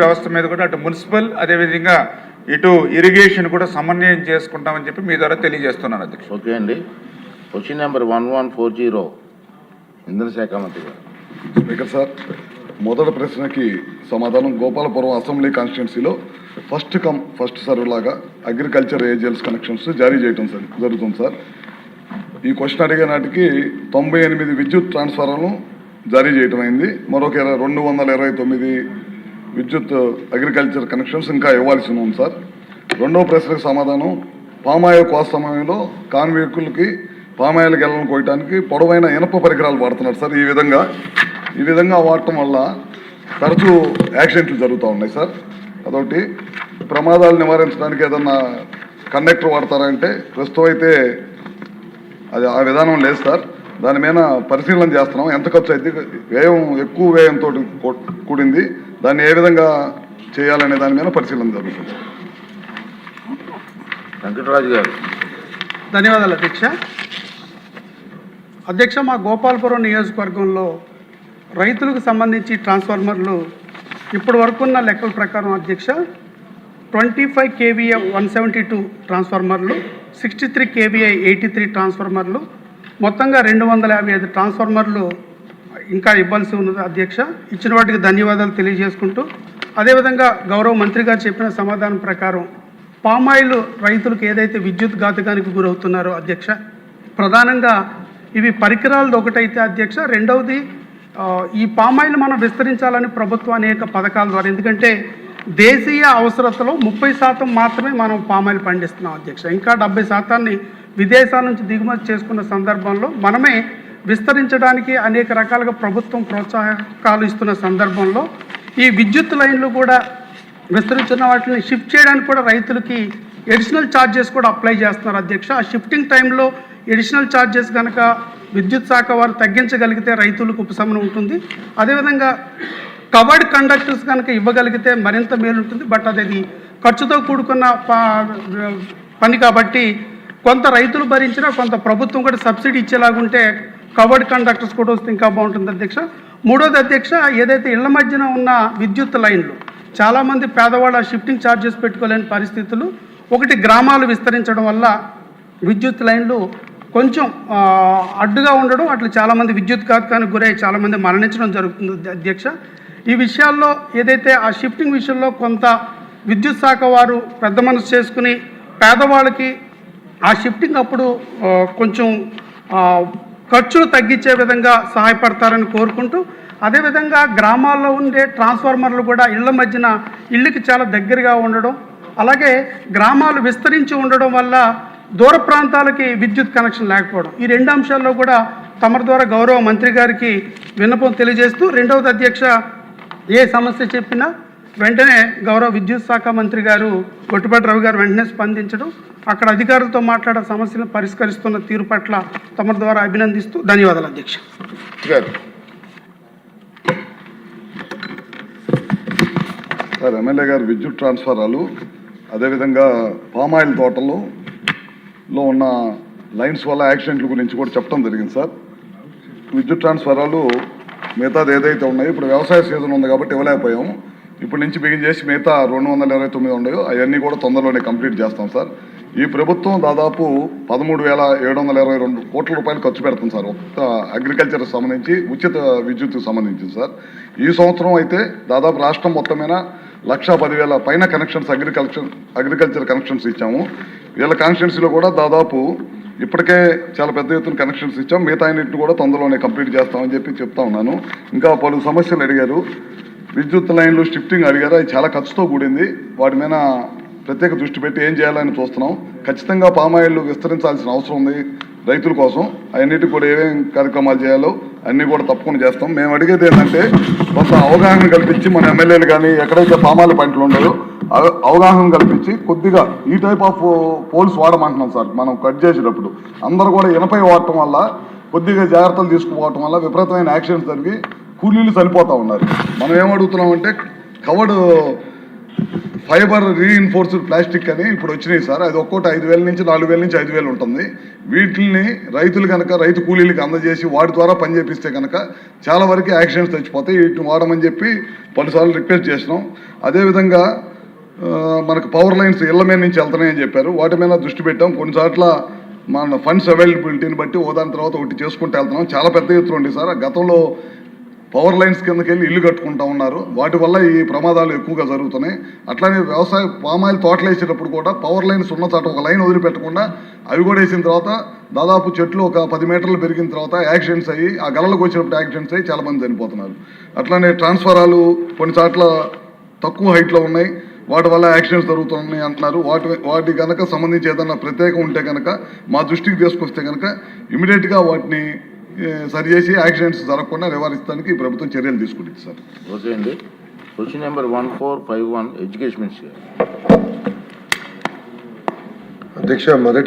వ్యవస్థ మీద కూడా అటు మున్సిపల్ అదేవిధంగా ఇటు ఇరిగేషన్ కూడా సమన్వయం చేసుకుంటామని చెప్పి మీ ద్వారా తెలియజేస్తున్నాను అధ్యక్ష. ఓకే అండి. క్వశ్చన్ నెంబర్ 1140 ఇంధన శాఖ మంత్రి గారు. స్పీకర్ సార్, మొదటి ప్రశ్నకి సమాధానం గోపాలపురం అసెంబ్లీ కాన్స్టిట్యున్సీలో ఫస్ట్ సర్వ్ లాగా అగ్రికల్చర్ ఏజెల్స్ కనెక్షన్స్ జారీ చేయడం జరుగుతుంది సార్. ఈ క్వశ్చన్ అడిగే నాటికి 98 విద్యుత్ ట్రాన్స్ఫార్మర్లను జారీ చేయడం అయింది. మరొక 229 విద్యుత్ అగ్రికల్చర్ కనెక్షన్స్ ఇంకా ఇవ్వాల్సి ఉంది సార్. రెండవ ప్రశ్నకు సమాధానం పామాయిల్ కోత సమయంలో కాన్వేకులకి పామాయిల్ గెలను కోయడానికి పొడవైన ఇనప పరికరాలు వాడుతున్నారు సార్. ఈ విధంగా వాడటం వల్ల తరచూ యాక్సిడెంట్లు జరుగుతూ ఉన్నాయి సార్. అదొకటి. ప్రమాదాలు నివారించడానికి ఏదన్నా కండక్టర్ వాడతారంటే ప్రస్తుతం అయితే అది ఆ విధానం లేదు సార్. దాని మీద పరిశీలన చేస్తున్నాం. ఎంత ఖర్చు అయితే ఎక్కువ వ్యయంతో కూడింది, దాన్ని ఏ విధంగా చేయాలనే దాని మీద పరిశీలన జరుగుతుంది. వెంకటరాజు గారు. ధన్యవాదాలు అధ్యక్ష. మా గోపాలపురం నియోజకవర్గంలో రైతులకు సంబంధించి ట్రాన్స్ఫార్మర్లు ఇప్పటి వరకున్న లెక్కల ప్రకారం అధ్యక్ష 25 kVA 172 ట్రాన్స్ఫార్మర్లు, 63 kVA 83 ట్రాన్స్ఫార్మర్లు, మొత్తంగా 255 ట్రాన్స్ఫార్మర్లు ఇంకా ఇవ్వాల్సి ఉన్నది అధ్యక్ష. ఇచ్చిన వాటికి ధన్యవాదాలు తెలియజేసుకుంటూ, అదేవిధంగా గౌరవ మంత్రి గారు చెప్పిన సమాధానం ప్రకారం పామాయిల్ రైతులకు ఏదైతే విద్యుత్ ఘాతకానికి గురవుతున్నారో అధ్యక్ష, ప్రధానంగా ఇవి పరికరాలది ఒకటైతే అధ్యక్ష, రెండవది ఈ పామాయిల్ మనం విస్తరించాలని ప్రభుత్వం అనేక పథకాల ద్వారా, ఎందుకంటే దేశీయ అవసరతలో 30% మాత్రమే మనం పామాయిల్ పండిస్తున్నాం అధ్యక్ష. ఇంకా 70% విదేశాల నుంచి దిగుమతి చేసుకున్న సందర్భంలో మనమే విస్తరించడానికి అనేక రకాలుగా ప్రభుత్వం ప్రోత్సాహకాలు ఇస్తున్న సందర్భంలో ఈ విద్యుత్ లైన్లు కూడా విస్తరించిన వాటిని షిఫ్ట్ చేయడానికి కూడా రైతులకి ఎడిషనల్ ఛార్జెస్ కూడా అప్లై చేస్తున్నారు అధ్యక్ష. ఆ షిఫ్టింగ్ టైంలో ఎడిషనల్ ఛార్జెస్ కనుక విద్యుత్ శాఖ వారు తగ్గించగలిగితే రైతులకు ఉపశమనం ఉంటుంది. అదేవిధంగా కవర్డ్ కండక్టర్స్ కనుక ఇవ్వగలిగితే మరింత మేలు ఉంటుంది. బట్ అది ఖర్చుతో కూడుకున్న పని కాబట్టి కొంత రైతులు భరించినా కొంత ప్రభుత్వం కూడా సబ్సిడీ ఇచ్చేలాగుంటే కవర్డ్ కండక్టర్స్ కూడా వస్తే ఇంకా బాగుంటుంది అధ్యక్ష. మూడోది అధ్యక్ష, ఏదైతే ఇళ్ల మధ్యన ఉన్న విద్యుత్ లైన్లు చాలామంది పేదవాళ్ళ షిఫ్టింగ్ ఛార్జెస్ పెట్టుకోలేని పరిస్థితులు, ఒకటి గ్రామాలు విస్తరించడం వల్ల విద్యుత్ లైన్లు కొంచెం అడ్డుగా ఉండడం, అట్లా చాలామంది విద్యుత్ ఘాతకానికి గురై చాలామంది మరణించడం జరుగుతుంది అధ్యక్ష. ఈ విషయాల్లో ఏదైతే ఆ షిఫ్టింగ్ విషయంలో కొంత విద్యుత్ శాఖ వారు పెద్ద మనసు చేసుకుని పేదవాళ్ళకి ఆ షిఫ్టింగ్ అప్పుడు కొంచెం ఖర్చులు తగ్గించే విధంగా సహాయపడతారని కోరుకుంటూ, అదేవిధంగా గ్రామాల్లో ఉండే ట్రాన్స్ఫార్మర్లు కూడా ఇళ్ల మధ్యన ఇళ్ళకి చాలా దగ్గరగా ఉండడం, అలాగే గ్రామాలు విస్తరించి ఉండడం వల్ల దూర ప్రాంతాలకి విద్యుత్ కనెక్షన్ లేకపోవడం, ఈ రెండు అంశాల్లో కూడా తమ ద్వారా గౌరవ మంత్రి గారికి విన్నపం తెలియజేస్తూ, రెండవది అధ్యక్ష, ఏ సమస్య చెప్పినా వెంటనే గౌరవ విద్యుత్ శాఖ మంత్రి గారు గొట్టిపాటి రవి గారు వెంటనే స్పందించడం, అక్కడ అధికారులతో మాట్లాడే సమస్యలను పరిష్కరిస్తున్న తీరు పట్ల తమ ద్వారా అభినందిస్తూ ధన్యవాదాలు అధ్యక్ష. సార్, ఎమ్మెల్యే గారు విద్యుత్ ట్రాన్స్ఫారాలు అదేవిధంగా పామాయిల్ తోటల్లో ఉన్న లైన్స్ వల్ల యాక్సిడెంట్ల గురించి కూడా చెప్పడం జరిగింది సార్. విద్యుత్ ట్రాన్స్ఫారాలు మిగతాది ఏదైతే ఉన్నాయో ఇప్పుడు వ్యవసాయ సీజన్ ఉంది కాబట్టి ఇవ్వలేకపోయాము. ఇప్పటి నుంచి బిగిన్ చేసి మిగతా 229 ఉన్నాయో అవన్నీ కూడా తొందరలోనే కంప్లీట్ చేస్తాం సార్. ఈ ప్రభుత్వం దాదాపు 13,722 కోట్ల రూపాయలు ఖర్చు పెడుతుంది సార్ అగ్రికల్చర్కి సంబంధించి, ఉచిత విద్యుత్కు సంబంధించి సార్. ఈ సంవత్సరం అయితే దాదాపు రాష్ట్రం మొత్తం మీద 1,10,000 పైన కనెక్షన్స్ అగ్రికల్చర్ కనెక్షన్స్ ఇచ్చాము. వీళ్ళ కాన్స్టిట్యున్సీలో కూడా దాదాపు ఇప్పటికే చాలా పెద్ద ఎత్తున కనెక్షన్స్ ఇచ్చాం. మిగతా అన్నింటిని కూడా తొందరలోనే కంప్లీట్ చేస్తామని చెప్పి చెప్తా ఉన్నాను. ఇంకా పలు సమస్యలు అడిగారు, విద్యుత్ లైన్లు షిఫ్టింగ్ అడిగారు, అది చాలా ఖర్చుతో కూడింది. వాటి మీద ప్రత్యేక దృష్టి పెట్టి ఏం చేయాలని చూస్తున్నాం. ఖచ్చితంగా పామాయిల్ విస్తరించాల్సిన అవసరం ఉంది రైతుల కోసం. అవన్నిటికి కూడా ఏమేమి కార్యక్రమాలు చేయాలో అన్నీ కూడా తప్పకుండా చేస్తాం. మేము అడిగేది ఏంటంటే కొంత అవగాహన కల్పించి మన ఎమ్మెల్యేలు కానీ ఎక్కడైతే పామాయిల్ పాయింట్లు ఉన్నాయో అవగాహన కల్పించి కొద్దిగా ఈ టైప్ ఆఫ్ పోల్స్ వాడమంటున్నాం సార్. మనం కట్ చేసేటప్పుడు అందరూ కూడా ఇనపై వాడటం వల్ల కొద్దిగా జాగ్రత్తలు తీసుకుపోవటం వల్ల విపరీతమైన యాక్సిడెంట్స్ జరిగి కూలీలు చనిపోతూ ఉన్నారు. మనం ఏమడుగుతున్నామంటే కవర్డ్ ఫైబర్ రీఇన్ఫోర్స్డ్ ప్లాస్టిక్ అని ఇప్పుడు వచ్చినాయి సార్. అది ఒక్కోటి 5,000 నుంచి 4,000 నుంచి 5,000 ఉంటుంది. వీటిని రైతులు కనుక రైతు కూలీలకు అందజేసి వాటి ద్వారా పని చేపిస్తే కనుక చాలా వరకు యాక్సిడెంట్స్ తెచ్చిపోతాయి. వీటిని వాడమని చెప్పి పలుసార్లు రిక్వెస్ట్ చేసినాం. అదేవిధంగా మనకు పవర్ లైన్స్ ఇళ్ల మీద నుంచి వెళ్తున్నాయని చెప్పారు. వాటి మీద దృష్టి పెట్టాం. కొన్నిసార్ల మన ఫండ్స్ అవైలబిలిటీని బట్టి దాని తర్వాత ఒకటి చేసుకుంటూ వెళ్తున్నాం. చాలా పెద్ద ఎత్తున ఉంది సార్. గతంలో పవర్ లైన్స్ కిందకి వెళ్ళి ఇల్లు కట్టుకుంటా ఉన్నారు. వాటి వల్ల ఈ ప్రమాదాలు ఎక్కువగా జరుగుతున్నాయి. అట్లానే వ్యవసాయ పామాయిల్ తోటలు వేసేటప్పుడు కూడా పవర్ లైన్స్ ఉన్న చోట ఒక లైన్ వదిలిపెట్టకుండా అవి కూడా వేసిన తర్వాత దాదాపు చెట్లు ఒక 10 మీటర్లు పెరిగిన తర్వాత యాక్సిడెంట్స్ అయ్యి ఆ గలలకు వచ్చినప్పుడు యాక్సిడెంట్స్ అయ్యి చాలా మంది చనిపోతున్నారు. అట్లానే ట్రాన్స్ఫారాలు కొన్ని చోట్ల తక్కువ హైట్లో ఉన్నాయి. వాటి వల్ల యాక్సిడెంట్స్ జరుగుతున్నాయి అంటున్నారు. వాటి కనుక సంబంధించి ఏదన్నా ప్రత్యేకం ఉంటే కనుక మా దృష్టికి తీసుకొస్తే కనుక ఇమీడియట్గా వాటిని సరిచేసి యాక్సిడెంట్స్ జరగకుండా నివారించడానికి ఈ ప్రభుత్వం చర్యలు తీసుకుంటుంది సార్. ఓకే అండి. Question number 1451 education minister. అధ్యక్ష, మొదటి